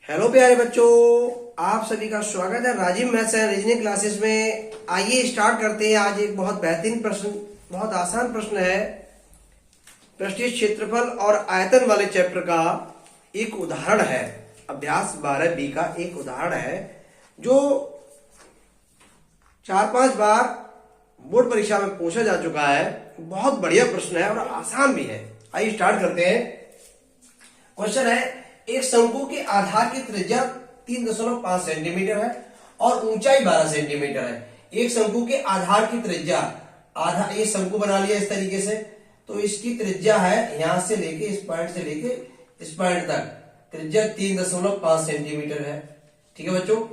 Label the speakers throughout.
Speaker 1: Hello प्यारे बच्चों, आप सभी का स्वागत है Rajeev maths and reasoning classes में। आइए स्टार्ट करते हैं। आज एक बहुत बेहतरीन प्रश्न, बहुत आसान प्रश्न है। पृष्ठीय क्षेत्रफल और आयतन वाले चैप्टर का एक उदाहरण है। अभ्यास 12B का एक उदाहरण है जो 4-5 बार बोर्ड परीक्षा में पूछा जा चुका है। बहुत बढ़िया प्रश्न है और आसान भी है। आइए स्टार्ट करते हैं। क्वेश्चन है, एक शंकु के आधार की त्रिज्या 3.5 सेंटीमीटर है और ऊंचाई 12 सेंटीमीटर है। एक शंकु के आधार की त्रिज्या, आधार, ये शंकु बना लिया इस तरीके से, तो इसकी त्रिज्या है यहां से लेके इस पॉइंट से लेके इस पॉइंट तक त्रिज्या 3.5 सेंटीमीटर है। ठीक है बच्चों,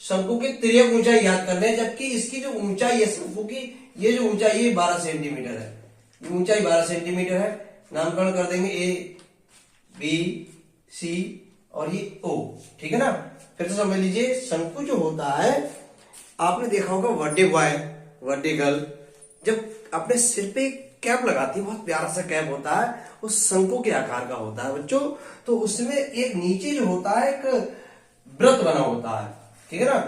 Speaker 1: शंकु की तिर्यक ऊंचाई याद करनी है, जबकि इसकी जो ऊंचाई है शंकु की, ये जो ऊंचाई है 12 सेंटीमीटर है। ये ऊंचाई 12 सेंटीमीटर है। नामकरण कर देंगे ए, बी, सी और ये ओ। ठीक है ना। फिर से समझ लीजिए, शंकु जो होता है, आपने देखा होगा बर्थडे बॉय, बर्थडे गर्ल जब अपने सिर पे कैप लगाती है, बहुत प्यारा सा कैप होता है, उस शंकु के आकार का होता है बच्चों। तो उसमें एक नीचे जो होता है एक वृत्त बना होता है। ठीक है ना।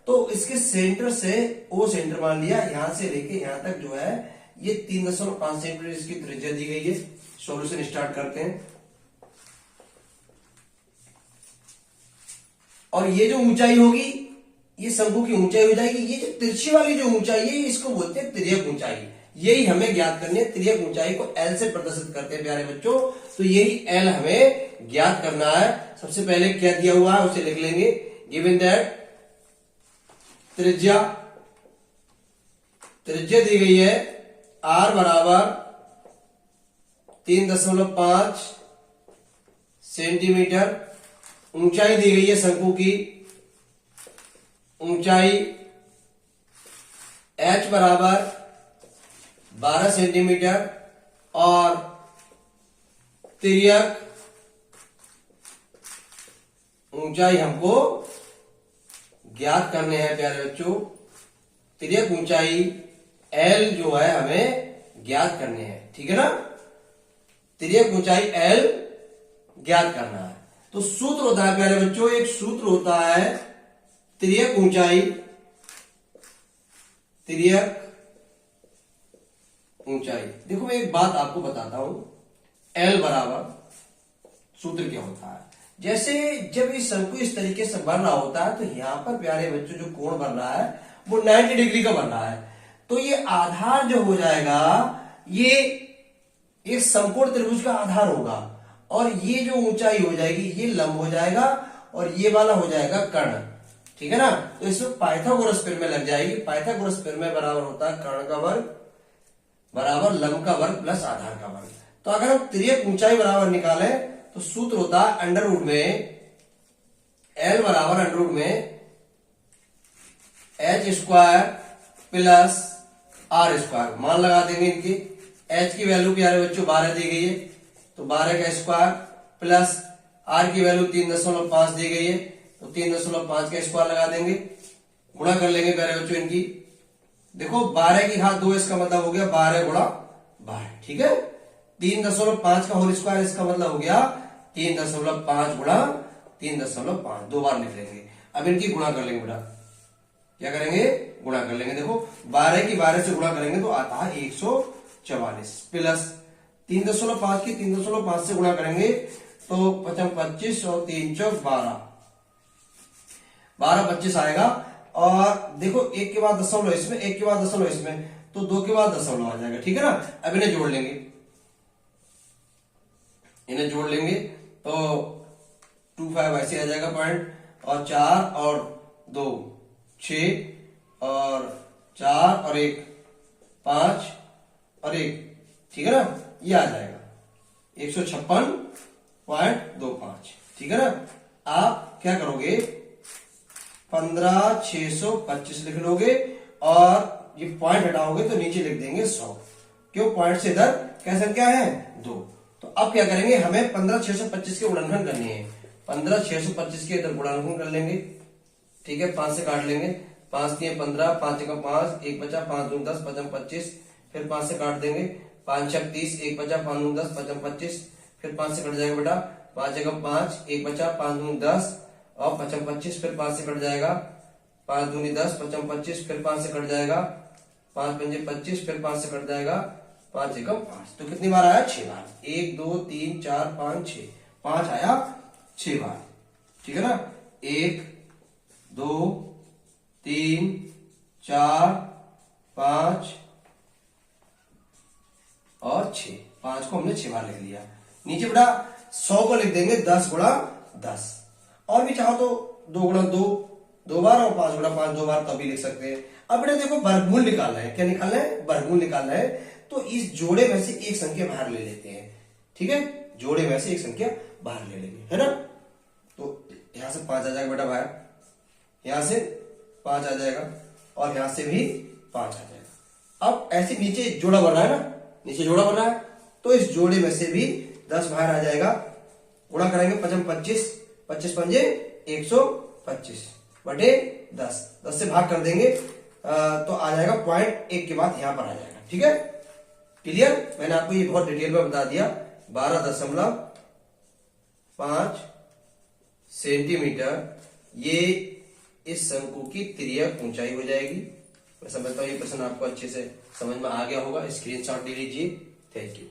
Speaker 1: तो इसके सेंटर से, ओ सेंटर मान लिया, यहां से लेके यहां तक जो है ये 3.5 सेंटीमीटर इसकी त्रिज्या दी गई है। सॉल्यूशन स्टार्ट करते हैं। और ये जो ऊंचाई होगी, ये शंकु की ऊंचाई हो जाएगी। ये जो तिरछी वाली जो ऊंचाई है, इसको बोलते हैं तिर्यक ऊंचाई। यही हमें ज्ञात करनी है। तिर्यक ऊंचाई को एल से प्रदर्शित करते हैं प्यारे बच्चों। तो यही एल हमें ज्ञात करना है। सबसे पहले क्या दिया हुआ है उसे लिख लेंगे। गिवन दैट त्रिज्या दी गई है आर बराबर 3.5 सेंटीमीटर। ऊंचाई दी गई है शंकु की, ऊंचाई h बराबर 12 सेंटीमीटर और तिर्यक ऊंचाई हमको ज्ञात करने हैं प्यारे बच्चों। तिर्यक ऊंचाई L जो है हमें ज्ञात करने हैं। ठीक है ना। तिर्यक ऊंचाई L ज्ञात करना है। तो सूत्र होता है प्यारे बच्चों, एक सूत्र होता है तिर्यक ऊंचाई, देखो मैं एक बात आपको बताता हूं। L बराबर सूत्र क्या होता है। जैसे जब ये शंकु इस तरीके से बन रहा होता है, तो यहां पर प्यारे बच्चों जो कोण बन रहा है वो 90 डिग्री का बन रहा है। तो ये आधार जो हो जाएगा, ये एक समकोण त्रिभुज का आधार होगा। और ये जो ऊंचाई हो जाएगी, ये लंब हो जाएगा और ये वाला हो जाएगा कर्ण। ठीक है ना। तो इसमें पाइथागोरस प्रमेय लग जाएगी। पाइथागोरस प्रमेय बराबर होता है कर्ण का वर्ग बराबर लंब का वर्ग प्लस आधार का वर्ग। तो अगर हम तिर्यक ऊंचाई बराबर निकालें तो सूत्र होता है अंडर रूट में एल बराबर अंडर रूट में H square plus R square. मान लगा देंगे इनकी। एच की वैल्यू प्यारे बच्चों 12 दी गई है, तो 12 का स्क्वायर प्लस आर की वैल्यू 3.5 दी गई है, तो 3.5 का स्क्वायर लगा देंगे। गुणा कर लेंगे प्यारे बच्चों इनकी। देखो 12 की घात 2, इसका मतलब हो गया 12 गुणा 12। ठीक है। 3.5 का होल स्क्वायर, इसका मतलब हो गया 3.5 गुणा 3.5। 2 बार लिख लेंगे। अब इनकी गुणा कर लेंगे बेटा। क्या करेंगे? गुणा कर लेंगे। देखो 12 की 12 से गुणा करेंगे तो आता है 144 प्लस 3.5 की 3.5 से गुणा करेंगे तो 25 और 3 चौक 12, 25 आएगा। और देखो एक के बाद दशमलव इसमें, एक के बाद दशमलव इसमें, तो 2 के बाद दशमलव आ जाएगा। ठीक है ना। अब इन्हें जोड़ लेंगे, तो 2 5 ऐसे आ जाएगा पॉइंट, और 4 और 2 6 और 4 और 1 5 और 1। ठीक है ना। ये आ जाएगा 156.25। ठीक है ना। आप क्या करोगे, 15,625 लिख लोगे और ये पॉइंट हटाओगे तो नीचे लिख देंगे 100। क्यों? पॉइंट से इधर क्या संख्या है? 2। तो अब क्या करेंगे, हमें 15,625 के गुणनखंड करनी है। 15,625 के इधर गुणनखंड कर लेंगे। ठीक है। 5 से काट लेंगे। 5 3 15, 5 का 5, 1 बचा, 5 दूनी 10, 5 25। फिर 5 से काट देंगे। 5 6 30, 1 बचा, 5 दूनी 10, 5 25। फिर 5 से कट जाएगा बेटा। 5 जगह 5, 1 बचा, 5 दूनी 10 और 5 25, फिर 5 से कट जाएगा, 5 दूनी 10, 5 25, फिर 5 से कट जाएगा, 5 पंजे 25, फिर 5 से कट जाएगा, 5 एकम 5। तो कितनी बार आया? 6 बार। 1 2 3 4 5 6, 5 आया 6 बार। ठीक है ना? 1 2 3 4 5 और 6, 5 को हमने 6 बार लिख लिया। नीचे बेटा 100 को लिख देंगे 10 गुणा 10, और भी चाहो तो 2 गुणा 2 2 बार, और 5 गुणा 5 2 बार, तभी लिख सकते हैं। अब बेटा देखो वर्गमूल निकालना है। क्या निकालना है? वर्गमूल निकालना है। तो इस जोड़े में से एक संख्या बाहर ले लेते हैं। ठीक है, जोड़े में से एक संख्या बाहर ले लेंगे, है ना? तो यहां से 5 आ जाएगा बेटा बाहर, यहां से 5 आ जाएगा, और यहां से भी 5 आ जाएगा। अब ऐसे नीचे जोड़ा बन रहा है ना, नीचे जोड़ा बन रहा है, तो इस जोड़े में से भी 10 बाहर आ जाएगा। गुणा करेंगे 5 25, 25 पंजे 125 बटे 10, 10 से भाग कर देंगे तो आ जाएगा 0.1 के बाद यहां पर आ जाएगा। ठीक है, क्लियर? मैंने आपको ये बहुत डिटेल में बता दिया। 12.5 सेंटीमीटर ये इस शंकु की तिर्यक ऊंचाई हो जाएगी। मैं समझता हूं ये प्रश्न आपको अच्छे से समझ में आ गया होगा। स्क्रीनशॉट ले लीजिए। Thank you.